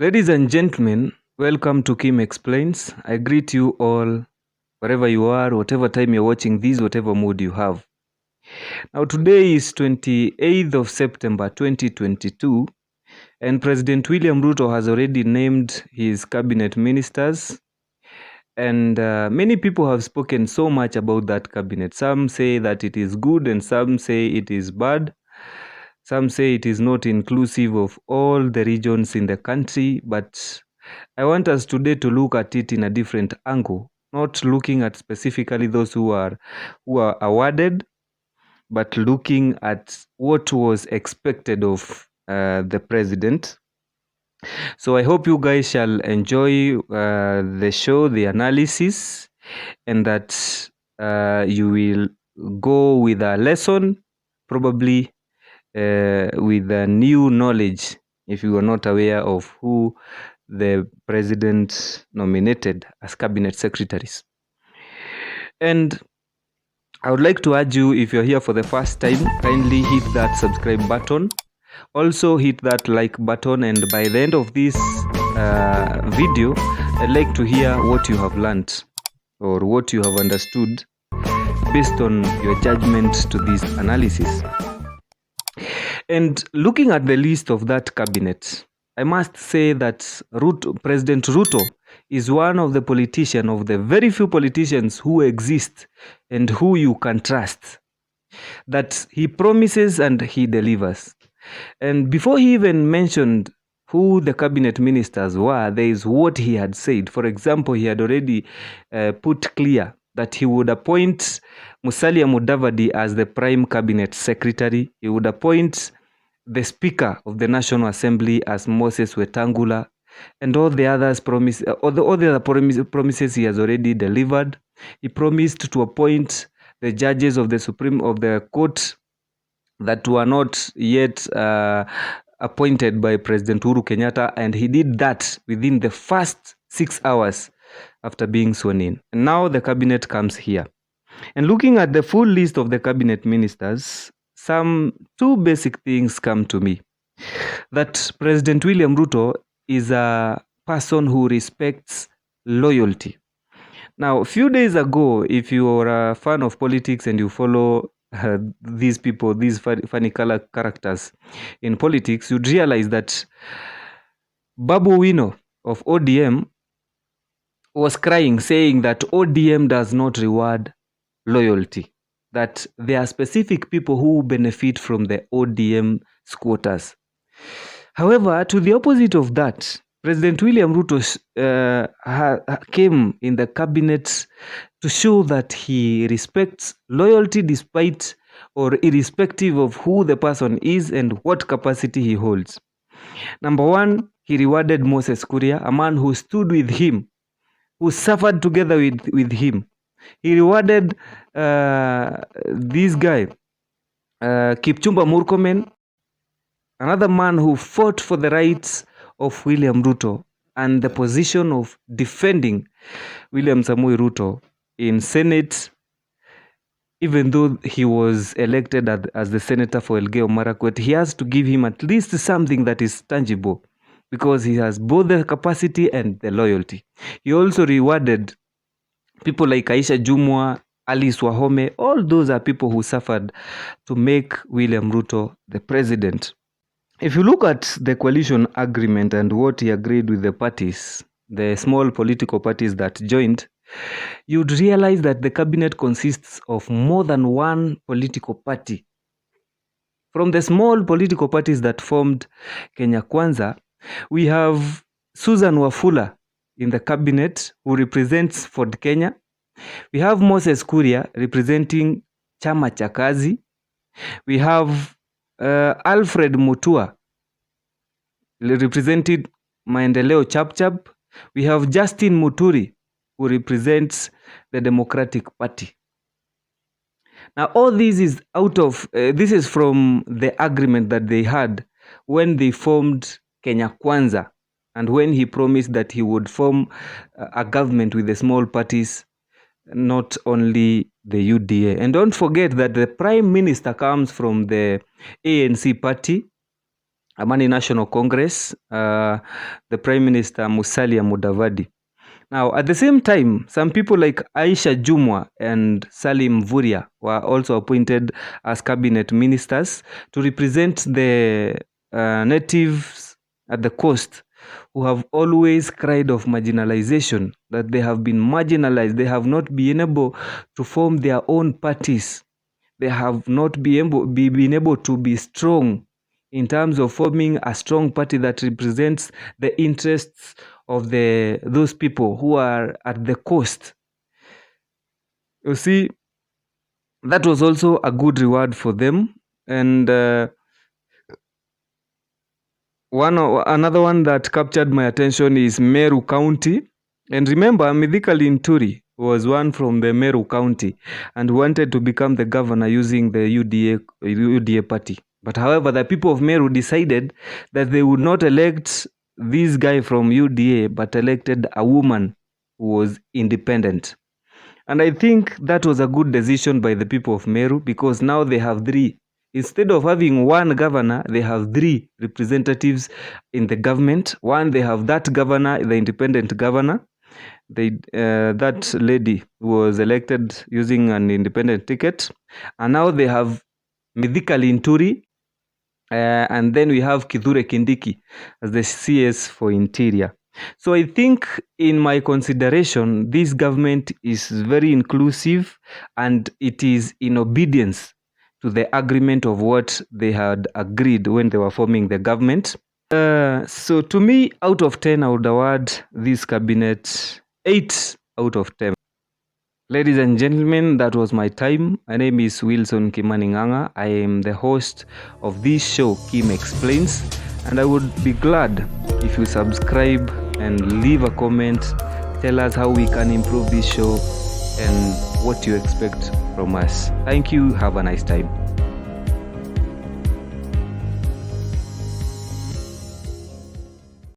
Ladies and gentlemen, welcome to Kim Explains. I greet you all wherever you are, whatever time you're watching this, whatever mood you have. Now, today is 28th of September 2022, and President William Ruto has already named his cabinet ministers. And many people have spoken so much about that cabinet. Some say that it is good, and some say it is bad. Some say it is not inclusive of all the regions in the country, but I want us today to look at it in a different angle, not looking at specifically those who are awarded, but looking at what was expected of the president. So I hope you guys shall enjoy the show, the analysis, and that you will go with a lesson, probably with a new knowledge if you are not aware of who the president nominated as cabinet secretaries. And I would like to urge you, if you're here for the first time, kindly hit that subscribe button. Also hit that like button, and by the end of this video, I'd like to hear what you have learned or what you have understood based on your judgment to this analysis. And looking at the list of that cabinet, I must say that President Ruto is one of the very few politicians who exist and who you can trust. That he promises and he delivers. And before he even mentioned who the cabinet ministers were, there is what he had said. For example, he had already put clear that he would appoint Musalia Mudavadi as the prime cabinet secretary. He would appoint the Speaker of the National Assembly as Moses Wetangula, and all the other promises he has already delivered. He promised to appoint the judges of the court that were not yet appointed by President Uhuru Kenyatta, and he did that within the first 6 hours after being sworn in. And now the cabinet comes here. And looking at the full list of the cabinet ministers, two basic things come to me. That President William Ruto is a person who respects loyalty. Now, a few days ago, if you are a fan of politics and you follow these people, these funny characters in politics, you'd realize that Babu Wino of ODM was crying, saying that ODM does not reward loyalty, that there are specific people who benefit from the ODM quotas. However, to the opposite of that, President William Ruto came in the cabinet to show that he respects loyalty despite or irrespective of who the person is and what capacity he holds. Number one, he rewarded Moses Kuria, a man who stood with him, who suffered together with him. He rewarded this guy, Kipchumba Murkomen, another man who fought for the rights of William Ruto and the position of defending William Samoei Ruto in Senate, even though he was elected as the senator for Elgeyo Marakwet. He has to give him at least something that is tangible, because he has both the capacity and the loyalty. He also rewarded people like Aisha Jumwa, Alice Wahome. All those are people who suffered to make William Ruto the president. If you look at the coalition agreement and what he agreed with the parties, the small political parties that joined, you'd realize that the cabinet consists of more than one political party. From the small political parties that formed Kenya Kwanza, we have Susan Wafula in the cabinet, who represents Ford Kenya. We have Moses Kuria representing Chama cha Kazi. We have Alfred Mutua representing Maendeleo Chapchap. We have Justin Muturi, who represents the Democratic Party. Now, all this is this is from the agreement that they had when they formed Kenya Kwanza, and when he promised that he would form a government with the small parties, not only the UDA. And don't forget that the prime minister comes from the ANC party, Amani National Congress, the Prime Minister Musalia Mudavadi. Now, at the same time, some people like Aisha Jumwa and Salim Vuria were also appointed as cabinet ministers to represent the natives at the coast who have always cried of marginalization, that they have been marginalized. They have not been able to form their own parties. They have not been able to be strong in terms of forming a strong party that represents the interests of those people who are at the coast. You see, that was also a good reward for them. And another one that captured my attention is Meru County. And remember, Mithika Linturi was one from the Meru County and wanted to become the governor using the UDA party. But however, the people of Meru decided that they would not elect this guy from UDA, but elected a woman who was independent. And I think that was a good decision by the people of Meru, because now they have three. Instead of having one governor, they have three representatives in the government. One, they have that governor, the independent governor. That lady was elected using an independent ticket. And now they have Mithika Linturi, and then we have Kithure Kindiki as the CS for Interior. So I think, in my consideration, this government is very inclusive, and it is in obedience to the agreement of what they had agreed when they were forming the government. So to me, out of 10, I would award this cabinet 8 out of 10. Ladies and gentlemen, that was my time. My name is Wilson Kimaninganga. I am the host of this show, Kim Explains, and I would be glad if you subscribe and leave a comment. Tell us how we can improve this show and what you expect from us. Thank you. Have a nice time.